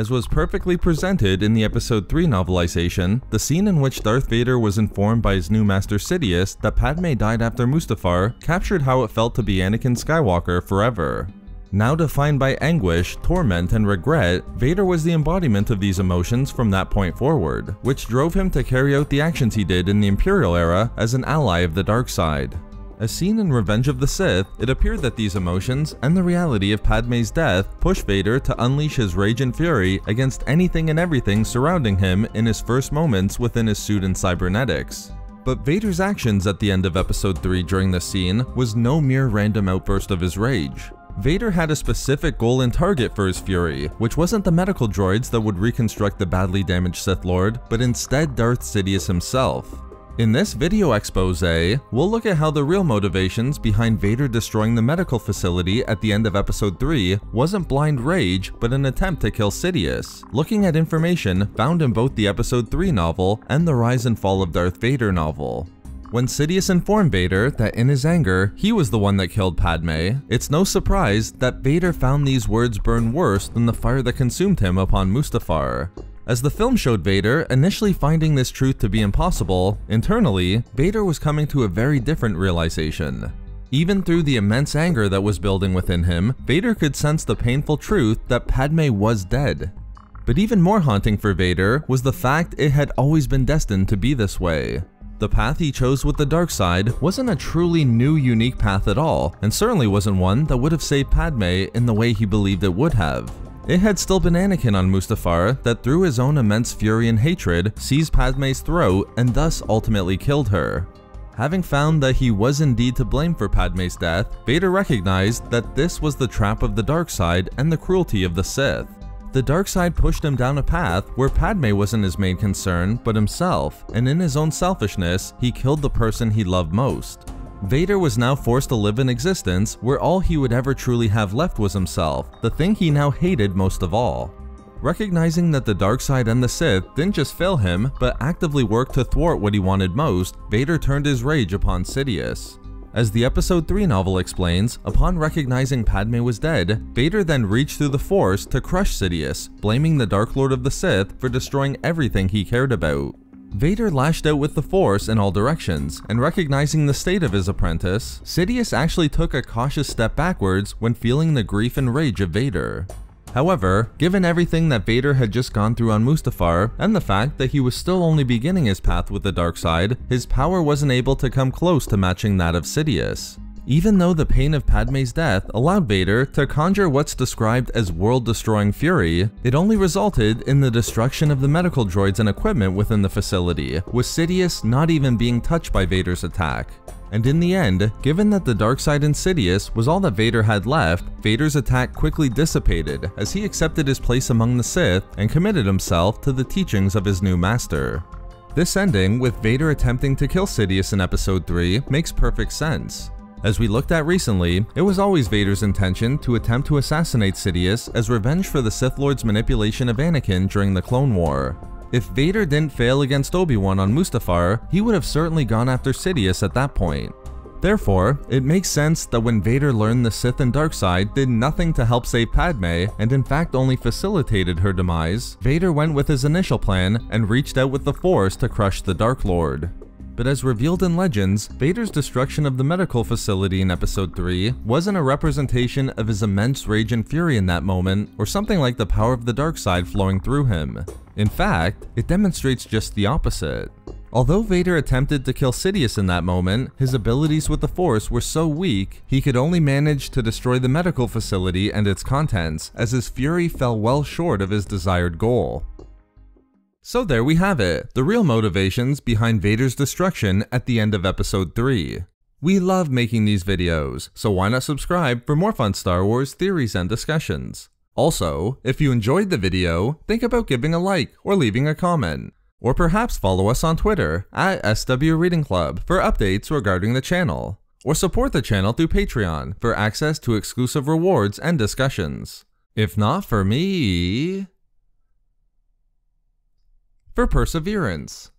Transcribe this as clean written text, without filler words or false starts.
As was perfectly presented in the Episode 3 novelization, the scene in which Darth Vader was informed by his new master Sidious that Padme died after Mustafar captured how it felt to be Anakin Skywalker forever. Now defined by anguish, torment, and regret, Vader was the embodiment of these emotions from that point forward, which drove him to carry out the actions he did in the Imperial era as an ally of the dark side. As seen in Revenge of the Sith, it appeared that these emotions and the reality of Padme's death pushed Vader to unleash his rage and fury against anything and everything surrounding him in his first moments within his suit and cybernetics. But Vader's actions at the end of Episode 3 during this scene was no mere random outburst of his rage. Vader had a specific goal and target for his fury, which wasn't the medical droids that would reconstruct the badly damaged Sith Lord, but instead Darth Sidious himself. In this video expose, we'll look at how the real motivations behind Vader destroying the medical facility at the end of Episode 3 wasn't blind rage, but an attempt to kill Sidious, looking at information found in both the Episode 3 novel and the Rise and Fall of Darth Vader novel. When Sidious informed Vader that in his anger, he was the one that killed Padme, it's no surprise that Vader found these words burn worse than the fire that consumed him upon Mustafar. As the film showed Vader initially finding this truth to be impossible, internally, Vader was coming to a very different realization. Even through the immense anger that was building within him, Vader could sense the painful truth that Padme was dead. But even more haunting for Vader was the fact it had always been destined to be this way. The path he chose with the dark side wasn't a truly new, unique path at all, and certainly wasn't one that would have saved Padme in the way he believed it would have. It had still been Anakin on Mustafar that through his own immense fury and hatred seized Padme's throat and thus ultimately killed her. Having found that he was indeed to blame for Padme's death, Vader recognized that this was the trap of the dark side and the cruelty of the Sith. The dark side pushed him down a path where Padme wasn't his main concern but himself, and in his own selfishness, he killed the person he loved most. Vader was now forced to live an existence where all he would ever truly have left was himself, the thing he now hated most of all. Recognizing that the dark side and the Sith didn't just fail him, but actively worked to thwart what he wanted most, Vader turned his rage upon Sidious. As the Episode 3 novel explains, upon recognizing Padme was dead, Vader then reached through the Force to crush Sidious, blaming the Dark Lord of the Sith for destroying everything he cared about. Vader lashed out with the Force in all directions, and recognizing the state of his apprentice, Sidious actually took a cautious step backwards when feeling the grief and rage of Vader. However, given everything that Vader had just gone through on Mustafar, and the fact that he was still only beginning his path with the dark side, his power wasn't able to come close to matching that of Sidious. Even though the pain of Padme's death allowed Vader to conjure what's described as world-destroying fury, it only resulted in the destruction of the medical droids and equipment within the facility, with Sidious not even being touched by Vader's attack. And in the end, given that the dark side in Sidious was all that Vader had left, Vader's attack quickly dissipated as he accepted his place among the Sith and committed himself to the teachings of his new master. This ending, with Vader attempting to kill Sidious in Episode 3, makes perfect sense. As we looked at recently, it was always Vader's intention to attempt to assassinate Sidious as revenge for the Sith Lord's manipulation of Anakin during the Clone War. If Vader didn't fail against Obi-Wan on Mustafar, he would have certainly gone after Sidious at that point. Therefore, it makes sense that when Vader learned the Sith and Darkseid did nothing to help save Padme, and in fact only facilitated her demise, Vader went with his initial plan and reached out with the Force to crush the Dark Lord. But as revealed in Legends, Vader's destruction of the medical facility in Episode 3 wasn't a representation of his immense rage and fury in that moment, or something like the power of the dark side flowing through him. In fact, it demonstrates just the opposite. Although Vader attempted to kill Sidious in that moment, his abilities with the Force were so weak, he could only manage to destroy the medical facility and its contents, as his fury fell well short of his desired goal. So there we have it, the real motivations behind Vader's destruction at the end of Episode 3. We love making these videos, so why not subscribe for more fun Star Wars theories and discussions. Also, if you enjoyed the video, think about giving a like or leaving a comment. Or perhaps follow us on Twitter at SW Reading Club for updates regarding the channel. Or support the channel through Patreon for access to exclusive rewards and discussions. If not for me... for perseverance.